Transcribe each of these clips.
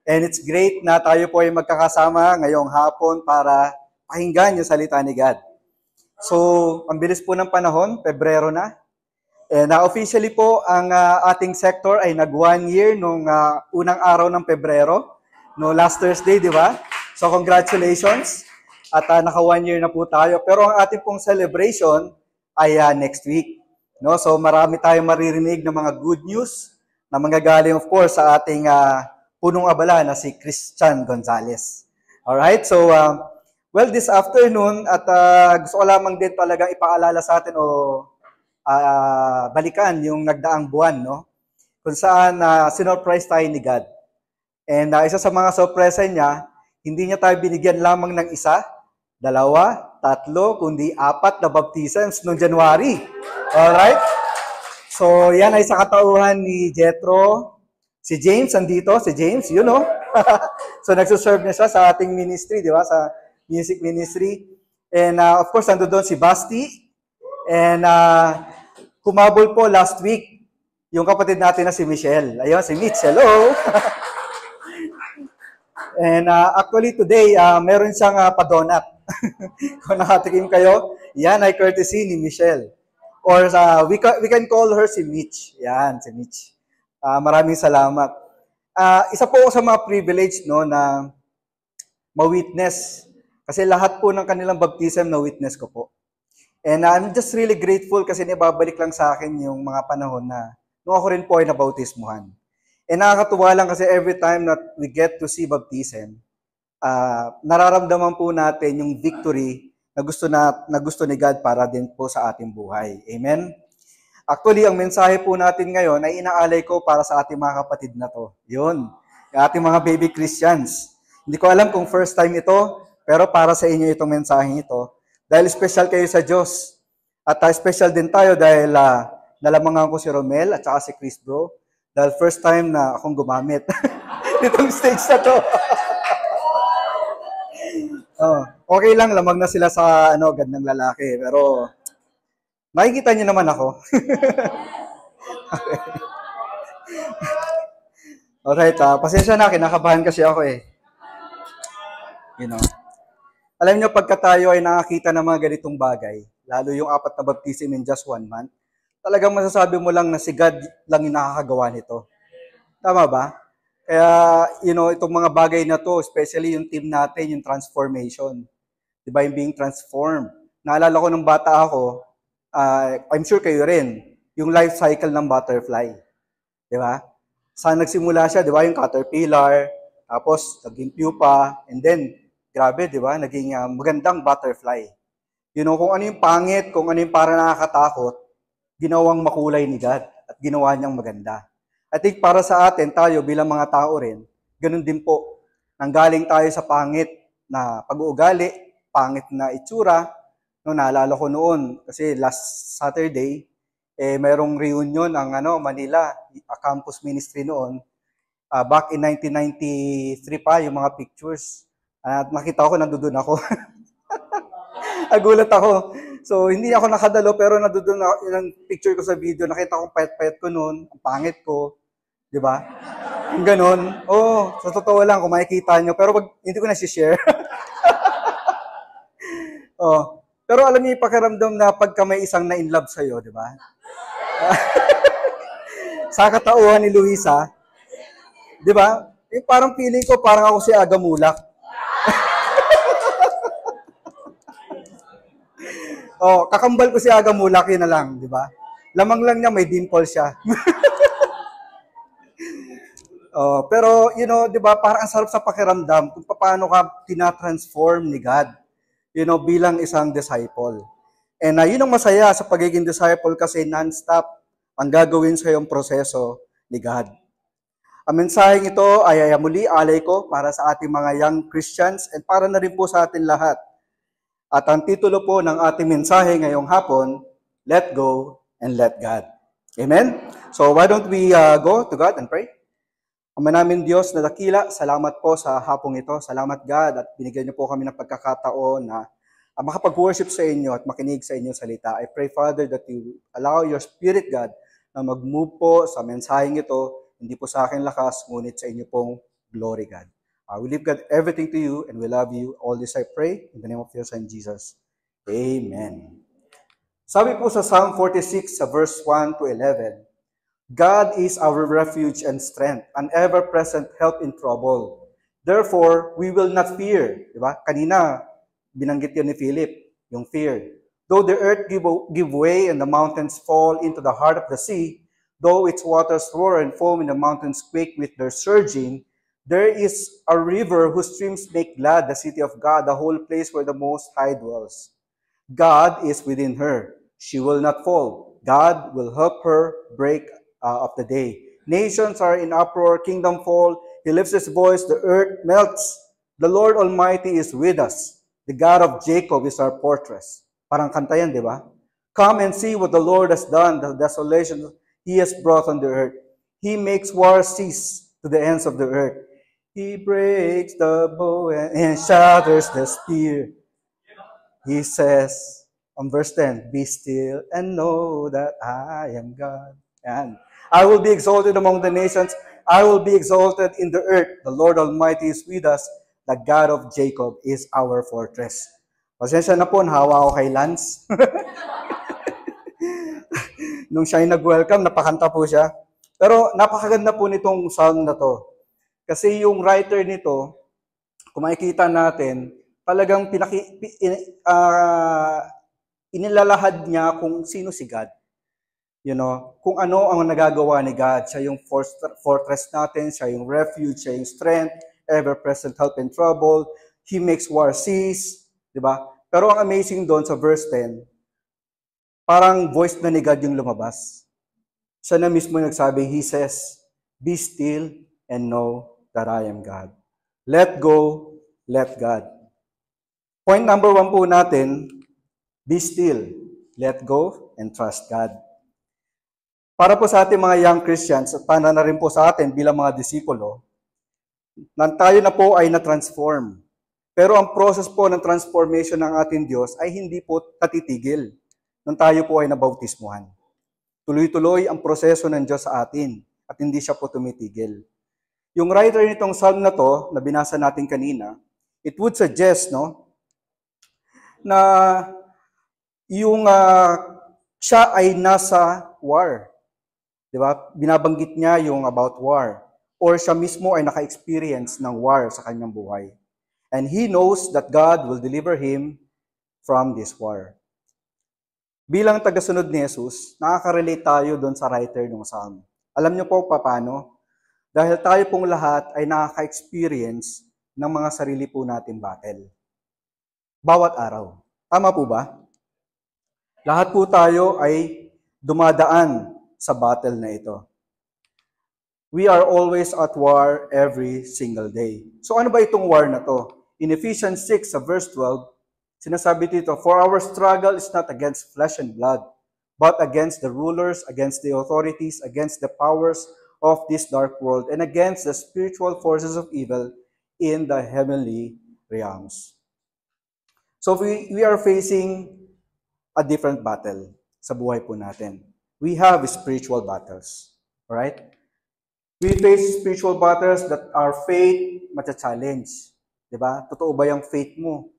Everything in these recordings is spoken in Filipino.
And it's great na tayo po ay magkakasama ngayong hapon para pakinggan yung salita ni God. So, ang bilis po ng panahon, Pebrero na. And officially po, ang ating sector ay nag 1 year nung unang araw ng Pebrero, no, last Thursday, di ba? So, congratulations. At naka 1 year na po tayo. Pero ang ating pong celebration ay next week. No? So, marami tayong maririnig ng mga good news na manggagaling, of course, sa ating punong abala na si Christian Gonzalez. Alright? So, well, this afternoon, at gusto ko lamang din talagang ipaalala sa atin o balikan yung nagdaang buwan, no? Kung saan sinurprise tayo ni God. And isa sa mga sorpresa niya, hindi niya tayo binigyan lamang ng isa, 2, 3, kundi 4 na baptisms noong January. Alright? So, yan ay sa katauhan ni Jethro. Si James, andito. Si James, you know. So, nagsuserve niya siya sa ating ministry, di ba? Sa music ministry. And of course, nandun doon si Basti. And humabol po last week yung kapatid natin na si Michelle. Ayun, si Mitch. Hello! And actually today, meron siyang padonat. Kung nakatikim kayo, yan ay courtesy ni Michelle. Or we can call her si Mitch. Yan, si Mitch. Maraming salamat. Isa po sa mga privilege, no, na ma-witness. Kasi lahat po ng kanilang baptism na witness ko po. And I'm just really grateful kasi nababalik lang sa akin yung mga panahon na nung ako rin po ay nabautismuhan. And nakakatuwa lang kasi every time that we get to see baptism, nararamdaman po natin yung victory na gusto ni God para din po sa ating buhay. Amen? Actually, ang mensahe po natin ngayon ay inaalay ko para sa ating mga kapatid na to. Yun, yung ating mga baby Christians. Hindi ko alam kung first time ito, pero para sa inyo itong mensahe ito. Dahil special kayo sa Diyos. At special din tayo dahil nalamangan ko si Romel at saka si Chris Bro. Dahil first time na akong gumamit nitong stage na to. Okay lang, lamang na sila sa gandang lalaki. Pero nakikita niyo naman ako. Alright, pasensya na, kinakabahan kasi ako eh. You know. Alam niyo, pagka tayo ay nakakita ng mga ganitong bagay, lalo yung 4 na baptism in just 1 month, talagang masasabi mo lang na si God lang yung nakakagawa nito. Tama ba? Kaya, itong mga bagay na to, especially yung team natin, yung transformation. Diba, yung being transformed. Naalala ko nung bata ako, I'm sure kayo rin, yung life cycle ng butterfly. Diba? Saan nagsimula siya, diba, yung caterpillar, tapos naging pupa, and then, grabe, diba, naging magandang butterfly. Kung ano yung pangit, kung ano yung para nakakatakot, ginawang makulay ni God at ginawa niyang maganda. I think para sa atin, tayo bilang mga tao rin, ganun din po. Nanggaling tayo sa pangit na pag-uugali, pangit na itsura. No, naalala ko noon, kasi last Saturday, mayroong reunion ang Manila, campus ministry noon. Back in 1993 pa, yung mga pictures. At nakita ko, nandoon ako. Nagulat ako. So, hindi ako nakadalo, pero nandoon ako, yung picture ko sa video, nakita ko payat-payat ko noon, ang pangit ko. Di ba? Yung ganun. Sa totoo lang, kung makikita nyo, pero hindi ko na-share. Pero alam niyo, pakiramdam na pagka may isang na-inlove sa'yo, di ba? Sa katauhan ni Luisa, di ba? Yung parang feeling ko, parang ako si Aga Mulak. Kakambal ko si Aga Mulak, yun na lang, di ba? Lamang lang niya, may dimple siya. Pero, di ba, parang ang sarap sa pakiramdam kung paano ka tinatransform ni God, bilang isang disciple. And yun ang masaya sa pagiging disciple kasi non-stop ang gagawin sa iyong proseso ni God. Ang mensaheng ito ay muli alay ko para sa ating mga young Christians and para na rin po sa atin lahat. At ang titulo po ng ating mensahe ngayong hapon, Let Go and Let God. Amen? So why don't we go to God and pray? Ama namin Diyos na dakila, salamat po sa hapong ito. Salamat God at binigyan niyo po kami ng pagkakataon na makapag-worship sa inyo at makinig sa inyong salita. I pray Father that you allow your Spirit God na mag-move po sa mensaheng ito, hindi po sa akin lakas, ngunit sa inyo pong Glory God. We leave God everything to you and we love you. All this I pray in the name of your Son Jesus. Amen. Sabi po sa Psalm 46 sa verse 1 to 11, God is our refuge and strength, an ever-present help in trouble. Therefore, we will not fear. Diba? Kanina, binanggit yun ni Philip, yung fear. Though the earth give way and the mountains fall into the heart of the sea, though its waters roar and foam and the mountains quake with their surging, there is a river whose streams make glad the city of God, the whole place where the Most High dwells. God is within her. She will not fall. God will help her break of the day. Nations are in uproar, kingdom fall. He lifts his voice, the earth melts. The Lord Almighty is with us. The God of Jacob is our fortress. Parang kanta yan, di ba? Come and see what the Lord has done, the desolation He has brought on the earth. He makes war cease to the ends of the earth. He breaks the bow and shatters the spear. He says, on verse 10, be still and know that I am God. And I will be exalted among the nations. I will be exalted in the earth. The Lord Almighty is with us. The God of Jacob is our fortress. Pasensya na po, nahawa ako kay Lance. Nung siya nag-welcome, napakanta po siya. Pero napakaganda po nitong psalm na to. Kasi yung writer nito, kung makikita natin, talagang inilalahad niya kung sino si God. You know, kung ano ang nagagawa ni God. Siya yung fortress natin, siya yung refuge, siya yung strength, ever-present help in trouble. He makes war cease. Diba? Pero ang amazing doon sa verse 10, parang voice na ni God yung lumabas. Siya na mismo yung nagsabi, He says, be still and know that I am God. Let go, let God. Point number 1 po natin, be still, let go, and trust God. Para po sa ating mga young Christians, at para na rin po sa atin bilang mga disipulo, tayo na po ay na-transform. Pero ang process po ng transformation ng ating Diyos ay hindi po tatitigil nung tayo po ay nabautismuhan. Tuloy-tuloy ang proseso ng Diyos sa atin at hindi siya po tumitigil. Yung writer nitong psalm na to, na binasa natin kanina, it would suggest, no, na yung siya ay nasa war. Diba? Binabanggit niya yung about war. Or siya mismo ay naka-experience ng war sa kanyang buhay. And he knows that God will deliver him from this war. Bilang tagasunod ni Jesus, nakaka-relate tayo doon sa writer ng psalm. Alam niyo po paano? Dahil tayo pong lahat ay nakaka-experience ng mga sarili po nating battle. Bawat araw. Tama po ba? Lahat po tayo ay dumadaan sa battle na ito. We are always at war every single day. So ano ba itong war na to? In Ephesians 6, verse 12, sinasabi dito, for our struggle is not against flesh and blood, but against the rulers, against the authorities, against the powers of this dark world, and against the spiritual forces of evil in the heavenly realms. So we are facing a different battle sa buhay po natin. We have spiritual battles. Alright? We face spiritual battles that our faith matcha-challenge. Diba? Totoo ba yung faith mo?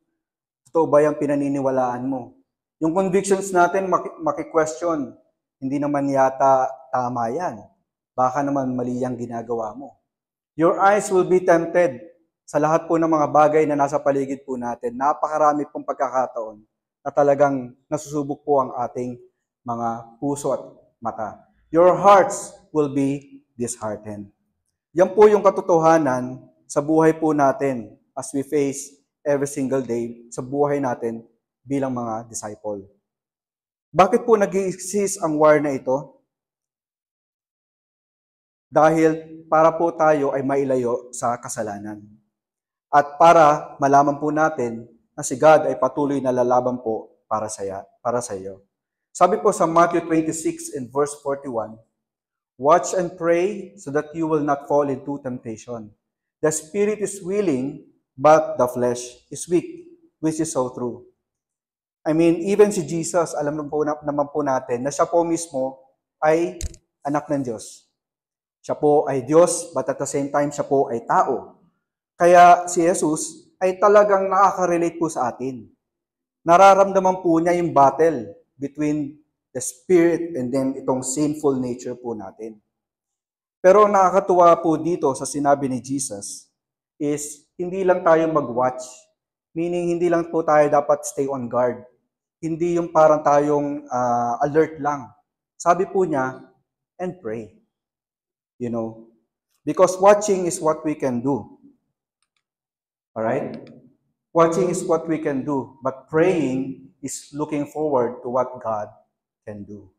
Totoo ba yung pinaniniwalaan mo? Yung convictions natin, maki-question. Hindi naman yata tama yan. Baka naman mali yung ginagawa mo. Your eyes will be tempted sa lahat po ng mga bagay na nasa paligid po natin. Napakarami pong pagkakataon na talagang nasusubok po ang ating mga puso at mata. Your hearts will be disheartened. Yan po yung katotohanan sa buhay po natin as we face every single day sa buhay natin bilang mga disciple. Bakit po nag-exist ang war na ito? Dahil para po tayo ay mailayo sa kasalanan. At para malaman po natin na si God ay patuloy na lalaban po para sa iyo. Sabi po sa Matthew 26 and verse 41, watch and pray so that you will not fall into temptation. The spirit is willing, but the flesh is weak, which is so true. I mean, even si Jesus, alam naman po natin na siya po mismo ay anak ng Diyos. Siya po ay Diyos, but at the same time, siya po ay tao. Kaya si Jesus ay talagang nakaka-relate po sa atin. Nararamdaman po niya yung battle between the spirit and then itong sinful nature po natin. Pero nakakatuwa po dito sa sinabi ni Jesus is hindi lang tayo mag-watch. Meaning, hindi lang po tayo dapat stay on guard. Hindi yung parang tayong alert lang. Sabi po niya, and pray. You know, because watching is what we can do. Alright? Watching is what we can do. But praying is looking forward to what God can do.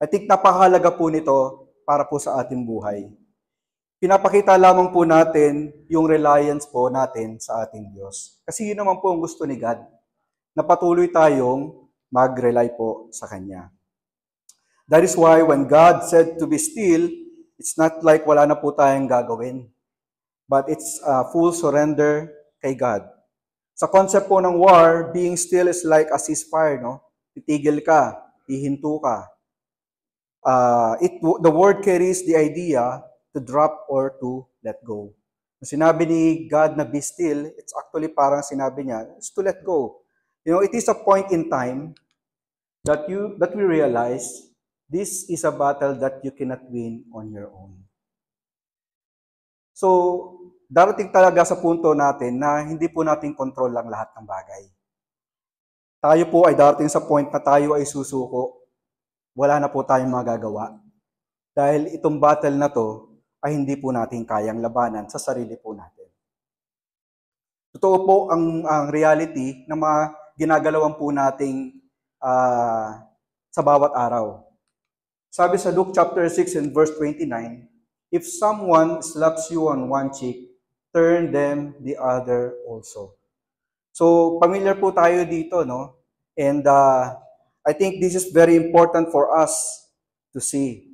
I think napakahalaga po nito para po sa ating buhay. Pinapakita lamang po natin yung reliance po natin sa ating Diyos. Kasi yun naman po ang gusto ni God, na patuloy tayong mag-rely po sa Kanya. That is why when God said to be still, it's not like wala na po tayong gagawin, but it's a full surrender kay God. Sa concept po ng war, being still is like a ceasefire, no? Titigil ka, hihinto ka. The word carries the idea to drop or to let go. Nung sinabi ni God na be still, it's actually parang sinabi niya, it's to let go. You know, it is a point in time that we realize this is a battle that you cannot win on your own. So, darating talaga sa punto natin na hindi po natin control ang lahat ng bagay. Tayo po ay darating sa point na tayo ay susuko. Wala na po tayong magagawa. Dahil itong battle na to ay hindi po natin kayang labanan sa sarili po natin. Totoo po ang reality na mga ginagalawan po nating sa bawat araw. Sabi sa Luke chapter 6 and verse 29, if someone slaps you on one cheek, turn them the other also. So, familiar po tayo dito, no? And I think this is very important for us to see.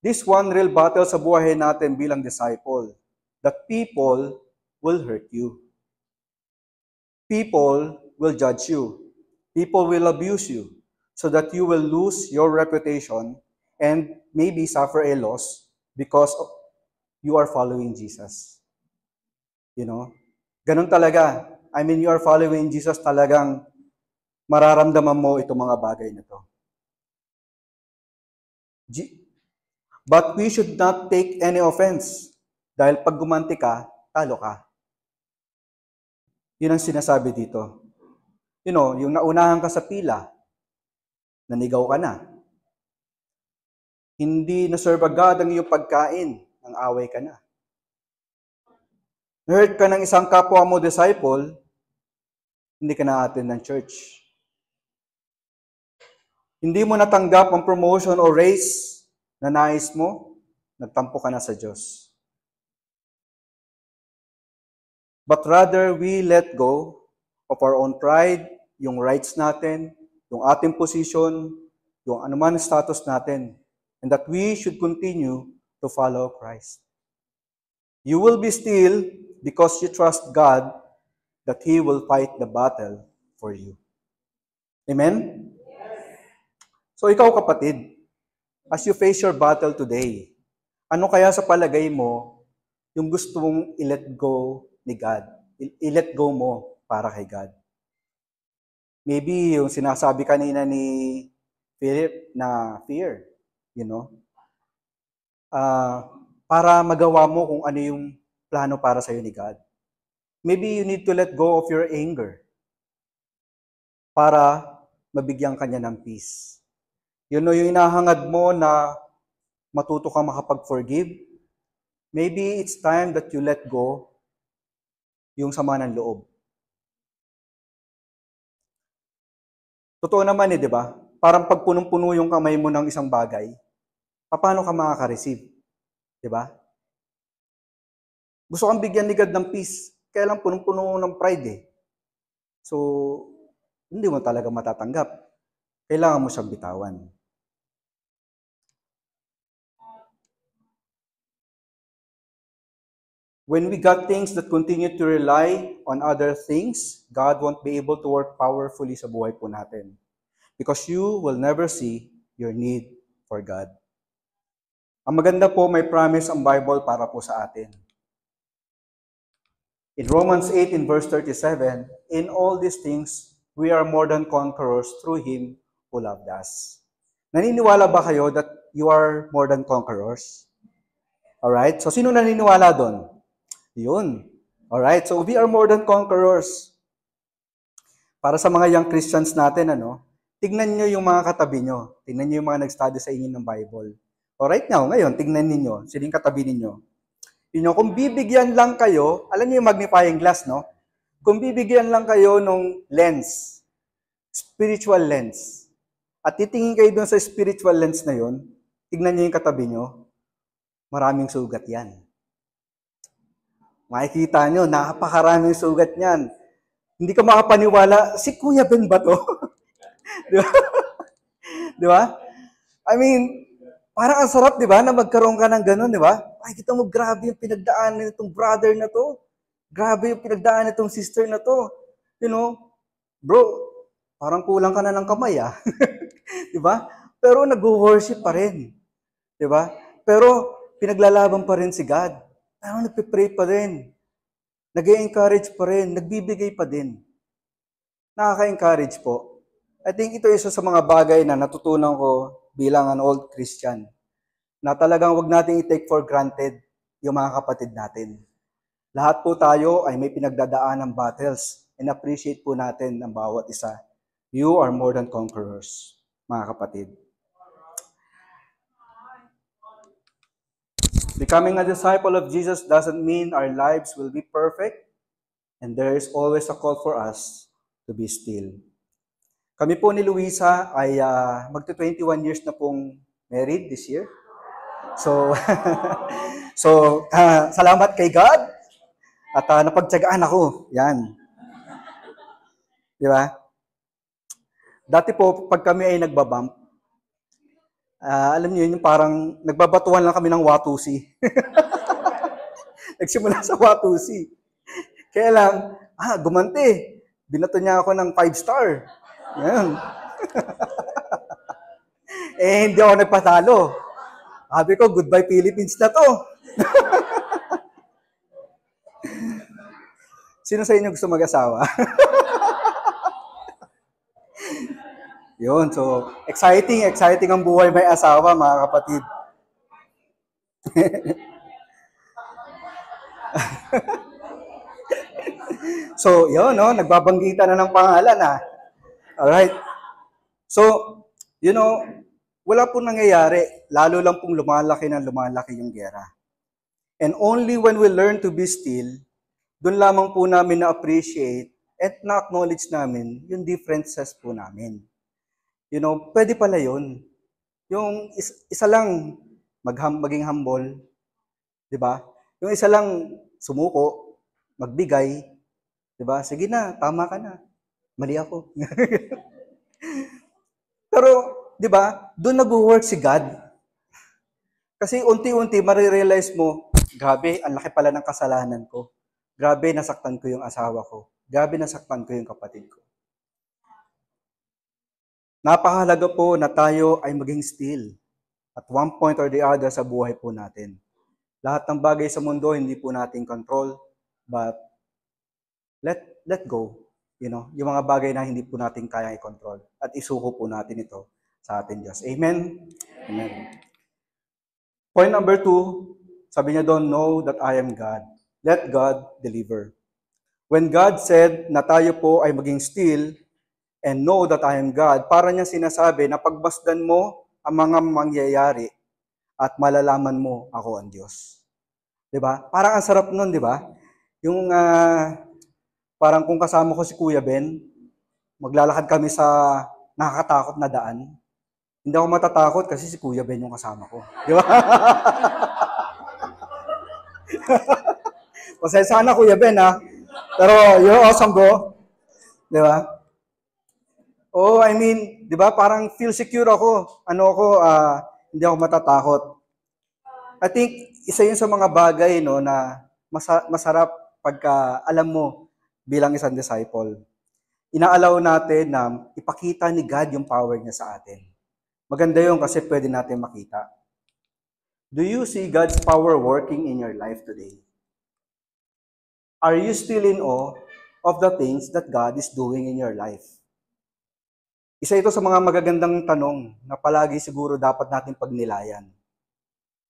This one real battle sa buhay natin bilang disciple, that people will hurt you. People will judge you. People will abuse you so that you will lose your reputation and maybe suffer a loss because you are following Jesus. You know? Ganun talaga. I mean, you are following Jesus, talagang mararamdaman mo itong mga bagay na to. But we should not take any offense. Dahil pag gumanti ka, talo ka. Yun ang sinasabi dito. You know, yung naunahan ka sa pila, nanigaw ka na. Hindi na-serve agad ang iyong pagkain, nang away ka na. Na-hurt ka ng isang kapwa mo disciple, hindi ka na-attend ng church. Hindi mo natanggap ang promotion o raise na nais mo, nagtampo ka na sa Diyos. But rather, we let go of our own pride, yung rights natin, yung ating position, yung anuman status natin, and that we should continue to follow Christ. You will be still because you trust God that He will fight the battle for you. Amen? So ikaw kapatid, as you face your battle today, ano kaya sa palagay mo yung gusto mong i-let go ni God? I-let go mo para kay God. Maybe yung sinasabi kanina ni Philip na fear, you know? Para magawa mo kung ano yung plano para sa'yo ni God. Maybe you need to let go of your anger para mabigyan ka niya ng peace. Yun know, yung inahangad mo na matuto kang makapag-forgive, maybe it's time that you let go yung sama ng loob. Totoo naman di ba? Parang pag punong-puno yung kamay mo ng isang bagay, paano ka makaka-receive? Di ba? Gusto kang bigyan ni God ng peace, kaya lang punong-puno ng pride eh. So, hindi mo talaga matatanggap. Kailangan mo siyang bitawan. When we got things that continue to rely on other things, God won't be able to work powerfully sa buhay po natin. Because you will never see your need for God. Ang maganda po, may promise ang Bible para po sa atin. In Romans 8 in verse 37, in all these things, we are more than conquerors through Him who loved us. Naniniwala ba kayo that you are more than conquerors? Alright? So, sino naniniwala doon? Yun. Alright? So, we are more than conquerors. Para sa mga young Christians natin, tignan nyo yung mga katabi nyo. Tignan nyo yung mga nag-study sa inyo ng Bible. Alright now, ngayon, tignan ninyo. Sino yung katabi ninyo? Kung bibigyan lang kayo, alam niyo yung magnifying glass, no? Kung bibigyan lang kayo ng lens, spiritual lens, at titingin kayo doon sa spiritual lens na yon, tignan niyo yung katabi nyo, maraming sugat yan. Makikita nyo, napakaraming sugat yan. Hindi ka makapaniwala, si Kuya Ben ba to? Di ba? Di ba? I mean, parang ang sarap, di ba, na magkaroon ka ng ganun, di ba? Ay, kita mo, grabe yung pinagdaanan nitong brother na to. Grabe yung pinagdaanan nitong sister na to. Bro, parang kulang ka na ng kamay, ah. Di ba? Pero nag-worship pa rin. Di ba? Pero pinaglalaban pa rin si God. Pero nagpe-pray pa rin. Nag-encourage pa rin. Nagbibigay pa din. Nakaka-encourage po. I think ito isa sa mga bagay na natutunan ko bilang an old Christian, na talagang wag nating i-take for granted yung mga kapatid natin. Lahat po tayo ay may pinagdadaan ng battles and appreciate po natin ang bawat isa. You are more than conquerors, mga kapatid. Becoming a disciple of Jesus doesn't mean our lives will be perfect, and there is always a call for us to be still. Kami po ni Luisa ay magto-21 years na pong married this year. So, salamat kay God at napagtyagaan ako. Yan. Di ba? Dati po, pag kami ay nagbabump, alam niyo yung parang nagbabatuan lang kami ng Watusi. Nagsimula sa Watusi. Kaya lang, gumante. Binato niya ako ng 5-star. Yan. Hindi ako nagpatalo. Sabi ko, goodbye Philippines na to. Sino sa inyo gusto mag-asawa? Yun, so, exciting ang buhay may asawa, mga kapatid. So, yun, nagbabanggitan na ng pangalan, Alright. So, wala pong nangyayari, lalo lang pong lumalaki yung gera. And only when we learn to be still, doon lamang po namin na-appreciate at na-acknowledge namin yung differences po namin. Pwede pala yun. Yung isa lang maging humble, di ba? Yung isa lang sumuko, magbigay, di ba? Sige na, tama ka na. Mali ako. Pero, di ba, doon nag-work si God. Kasi unti-unti marirealize mo, grabe, ang laki pala ng kasalanan ko. Grabe, nasaktan ko yung asawa ko. Grabe, nasaktan ko yung kapatid ko. Napakahalaga po na tayo ay maging still at one point or the other sa buhay po natin. Lahat ng bagay sa mundo, hindi po natin control, but let go. Yung mga bagay na hindi po natin kaya i-control. At isuko po natin ito sa ating Diyos. Amen? Amen. Point number 2, sabi niya doon, know that I am God. Let God deliver. When God said na tayo po ay maging still and know that I am God, para niya sinasabi na pagbasdan mo ang mga mangyayari at malalaman mo ako ang Diyos. Diba? Parang ang sarap nun, diba? Yung parang kung kasama ko si Kuya Ben, maglalakad kami sa nakakatakot na daan. Hindi ako matatakot kasi si Kuya Ben yung kasama ko. Di ba? Pasensya na Kuya Ben, Pero you're awesome, bro. Di ba? Oh, I mean, di ba? Parang feel secure ako. Hindi ako matatakot. I think, isa yun sa mga bagay, na masarap pagka alam mo bilang isang disciple. Inaalaw natin na ipakita ni God yung power niya sa atin. Maganda yun kasi pwede natin makita. Do you see God's power working in your life today? Are you still in awe of the things that God is doing in your life? Isa ito sa mga magagandang tanong na palagi siguro dapat natin pagnilayan.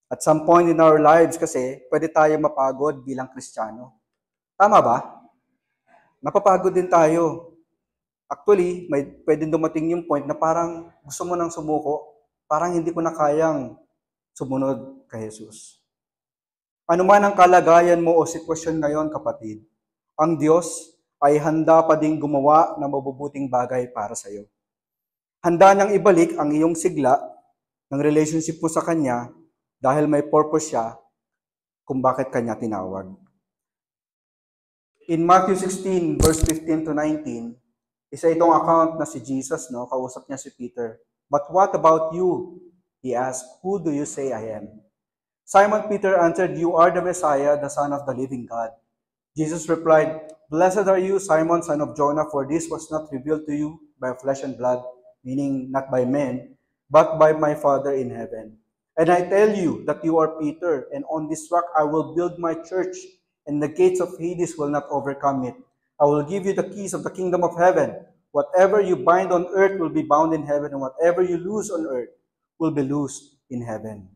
At some point in our lives kasi, pwede tayo mapagod bilang Kristiyano. Tama ba? Napapagod din tayo. Actually, may pwedeng dumating yung point na parang gusto mo nang sumuko. Parang hindi ko na kayang sumunod kay Jesus. Ano man ang kalagayan mo o sitwasyon ngayon, kapatid, ang Diyos ay handa pa ding gumawa ng mabubuting bagay para sa iyo. Handa niyang ibalik ang iyong sigla ng relationship mo sa Kanya dahil may purpose siya kung bakit Kanya tinawag. In Matthew 16, verse 15 to 19, isa itong account na si Jesus, no? Kausap niya si Peter. But what about you? He asked, who do you say I am? Simon Peter answered, you are the Messiah, the Son of the living God. Jesus replied, blessed are you, Simon, son of Jonah, for this was not revealed to you by flesh and blood, meaning not by men, but by my Father in heaven. And I tell you that you are Peter, and on this rock I will build my church, and the gates of Hades will not overcome it. I will give you the keys of the kingdom of heaven. Whatever you bind on earth will be bound in heaven, and whatever you loose on earth will be loosed in heaven.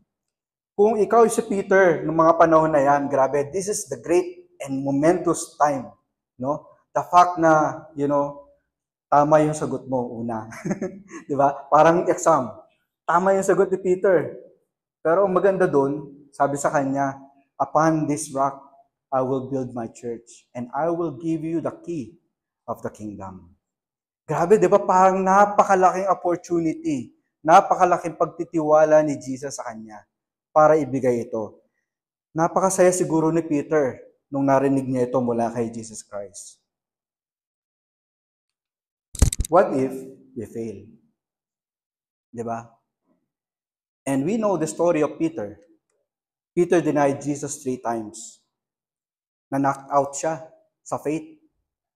Kung ikaw si Peter, ng mga panahon na yan, grabe, this is the great and momentous time. No? The fact na, tama yung sagot mo una. Di ba? Parang exam. Tama yung sagot ni Peter. Pero ang maganda doon, sabi sa kanya, upon this rock, I will build my church, and I will give you the key of the kingdom. Grabe, di ba? Parang napakalaking opportunity, napakalaking pagtitiwala ni Jesus sa kanya para ibigay ito. Napakasaya siguro ni Peter nung narinig niya ito mula kay Jesus Christ. What if we fail? Di ba? And we know the story of Peter. Peter denied Jesus 3 times. Na-knock out siya sa faith.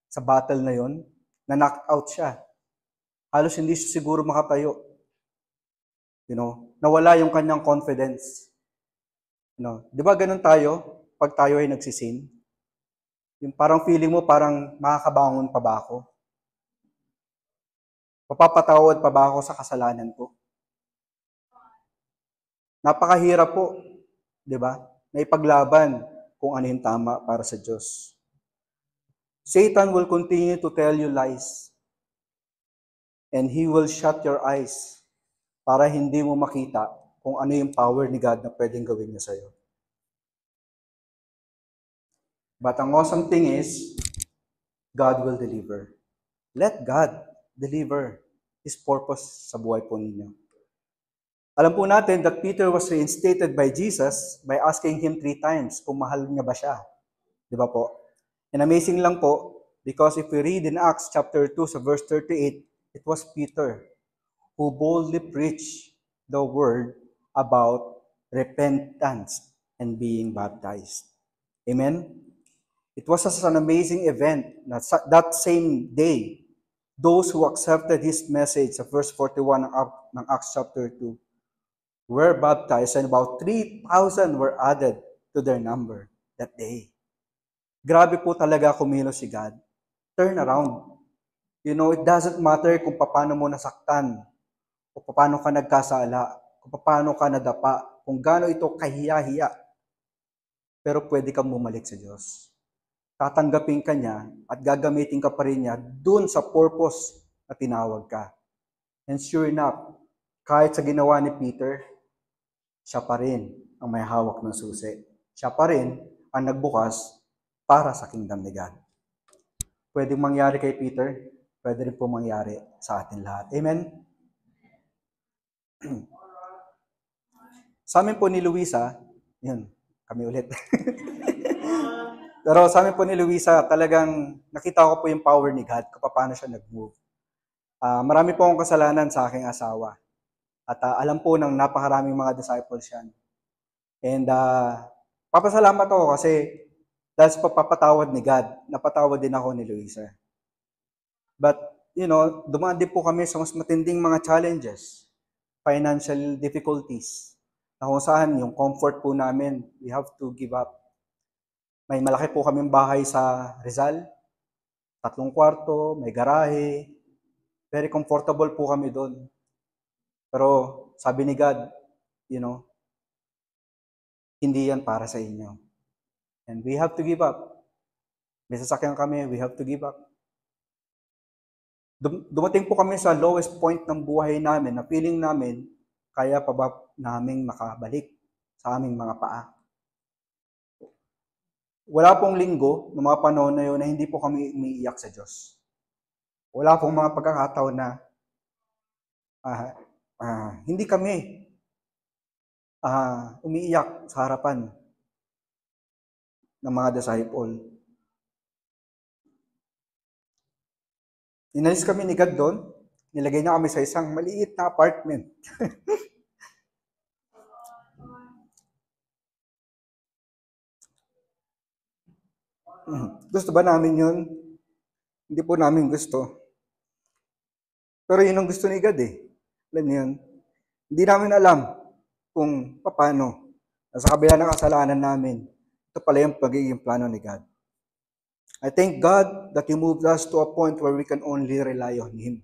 Sa battle na yon, na-knock out siya. Halos hindi siya siguro makatayo. Nawala yung kanyang confidence. Di ba ganun tayo pag tayo ay nagsisin? Yung parang feeling mo parang makakabangon pa ba ako? Papapatawad pa ba ako sa kasalanan ko? Napakahirap po, di ba? Na ipaglaban kung ano yung tama para sa Diyos. Satan will continue to tell you lies. And he will shut your eyes para hindi mo makita kung ano yung power ni God na pwedeng gawin niya sa'yo. But ang awesome thing is, God will deliver. Let God deliver His purpose sa buhay po ninyo. Alam po natin that Peter was reinstated by Jesus by asking him 3 times kung mahal niya ba siya. Di ba po? And amazing lang po, because if we read in Acts chapter 2 sa verse 38, it was Peter who boldly preached the word about repentance and being baptized. Amen? It was such an amazing event that same day, those who accepted his message sa verse 41 ng Acts chapter 2 were baptized, and about 3,000 were added to their number that day. Grabe po talaga kumilos si God. Turn around. It doesn't matter kung paano mo nasaktan, kung paano ka nagkasala, kung paano ka nadapa, kung gaano ito kahiya-hiya. Pero pwede kang bumalik sa Diyos. Tatanggapin ka niya at gagamitin ka pa rin niya dun sa purpose na tinawag ka. And sure enough, kahit sa ginawa ni Peter, siya pa rin ang may hawak ng susi. Siya pa rin ang nagbukas para sa kingdom ni God. Pwedeng mangyari kay Peter, pwede rin po mangyari sa atin lahat. Amen? Sa amin po ni Luisa, yun, kami ulit. Pero sa amin po ni Luisa, talagang nakita ko po yung power ni God kung paano siya nag-move. Marami po akong kasalanan sa aking asawa. At alam po ng napakaraming mga disciples yan. And papasalamat ako kasi dahil sa papatawad ni God, napatawad din ako ni Luisa. But, dumaan din po kami sa mas matinding mga challenges, financial difficulties. na kung saan yung comfort po namin, we have to give up. May malaki po kaming bahay sa Rizal, 3 kwarto, may garahe, very comfortable po kami doon. Pero sabi ni God, hindi yan para sa inyo. And we have to give up. May sasakyan kami, we have to give up. Dumating po kami sa lowest point ng buhay namin na feeling namin kaya pa ba naming makabalik sa aming mga paa. Wala pong linggo ng mga panahon na yun na hindi po kami umiiyak sa Diyos. Wala pong mga pagkakataon na hindi kami umiiyak sa harapan ng mga disciple. Inalis kami ni God doon, nilagay niya kami sa isang maliit na apartment. Gusto ba namin yun? Hindi po namin gusto. Pero yun ang gusto ni God eh. Alam niyo yun? Hindi namin alam kung paano. Sa kabila ng kasalanan namin, ito pala yung pagiging plano ni God. I thank God that He moved us to a point where we can only rely on Him.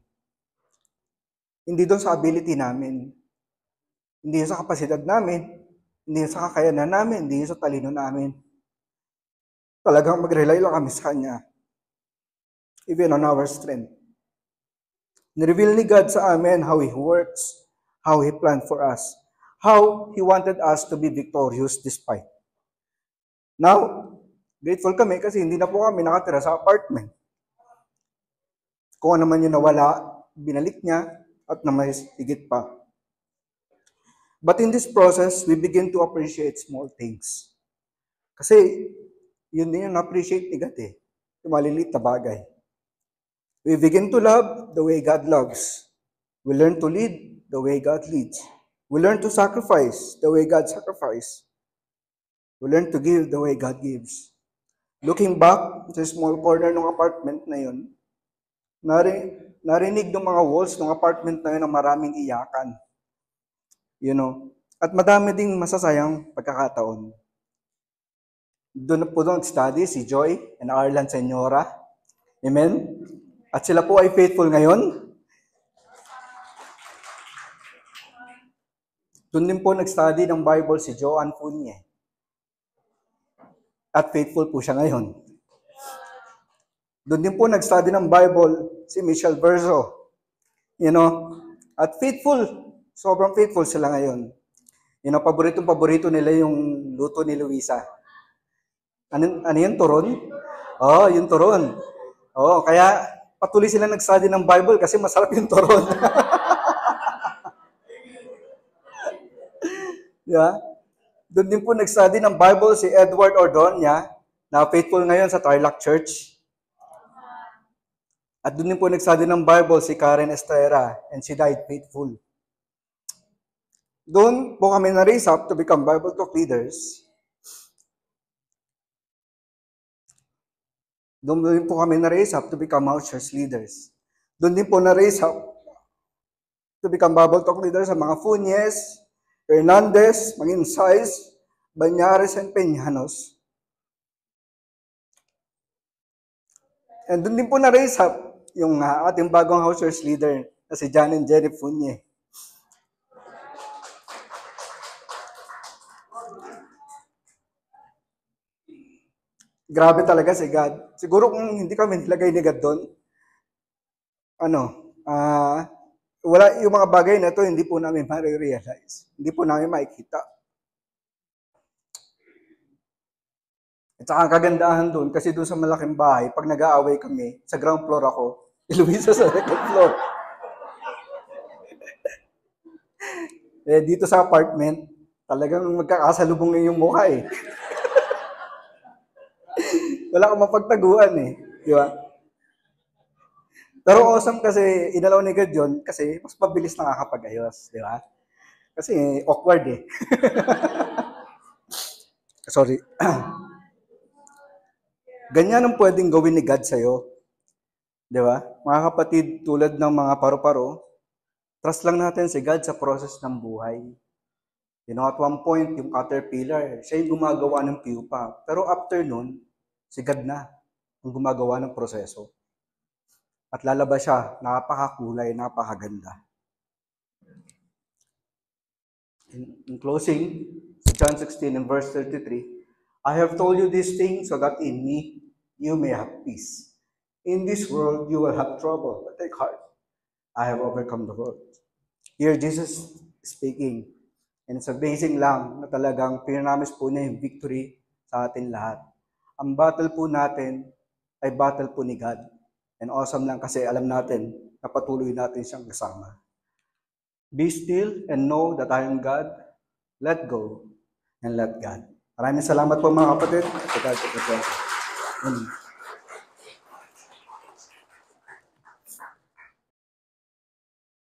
Hindi doon sa ability namin. Hindi sa kapasidad namin. Hindi sa kakayanan namin. Hindi sa talino namin. Talagang mag-rely lang kami sa Kanya. Even on our strength. Nireveal ni God sa amin how He works, how He planned for us, how He wanted us to be victorious despite. Now, grateful kami kasi hindi na po kami nakatira sa apartment. Kung ano man yung nawala, binalik niya at na may higit pa. But in this process, we begin to appreciate small things. Kasi yun din yung na-appreciate ni God eh. Yung maliliit na bagay. We begin to love the way God loves. We learn to lead the way God leads. We learn to sacrifice the way God sacrifices. We learn to give the way God gives. Looking back sa small corner ng apartment na yun, narinig ng mga walls ng apartment na yun ang maraming iyakan. At madami ding masasayang pagkakataon. Doon po study si Joy and Arlan Senyora. Amen? At sila po ay faithful ngayon. Doon din po nag-study ng Bible si Joanne Funye. At faithful po siya ngayon. Doon din po nag-study ng Bible si Michelle Verzo. At faithful, sobrang faithful sila ngayon. Paborito nila yung luto ni Luisa. Ano yun, turon? Yung turon. Kaya patuloy sila nag-study ng Bible kasi masarap yung turon. Diba? Doon din po nag-study ng Bible si Edward Ordonia, na faithful ngayon sa Tarlac Church. At doon din po nag-study ng Bible si Karen Estrera, and she died faithful. Doon po kami na-raise up to become Bible Talk leaders. Doon din po kami na-raise up to become house church leaders. Doon din po na-raise up to become Bible Talk leaders sa mga Funyes, Hernandez, Manginsais, Banyares, and Peñanos. And doon din po na-raise up yung ating bagong house church leader na si John and Jenny Funye. Grabe talaga si God. Siguro kung hindi kami nilagay ni God doon, wala yung mga bagay na to, hindi po namin ma-realize. Hindi po namin makikita. At saka ang kagandahan doon, kasi doon sa malaking bahay, pag nag-aaway kami, sa ground floor ako, Luisa sa second floor. Dito sa apartment, talagang magkakasalubong yung mukha eh. Wala kang mapagtaguan eh. Di ba? Pero awesome kasi inalaw ni God yun kasi mas mabilis nakakapag-ayos. Di ba? Kasi awkward eh. Sorry. Ganyan ang pwedeng gawin ni God sa'yo. Di ba? Mga kapatid, tulad ng mga paru-paro, trust lang natin si God sa process ng buhay. At one point, yung caterpillar, siya yung gumagawa ng pupa. Pero after nun, si God na ang gumagawa ng proseso. At lalabas siya, napakakulay, napakaganda. In closing, John 16 and verse 33, I have told you these things so that in me you may have peace. In this world you will have trouble, but take heart. I have overcome the world. Here Jesus speaking. And it's amazing lang na talagang pinanamis po niya yung victory sa atin lahat. Ang battle po natin ay battle po ni God. And awesome lang kasi alam natin na patuloy natin siyang kasama. Be still and know that I am God. Let go and let God. Maraming salamat po mga kapatid. Amen.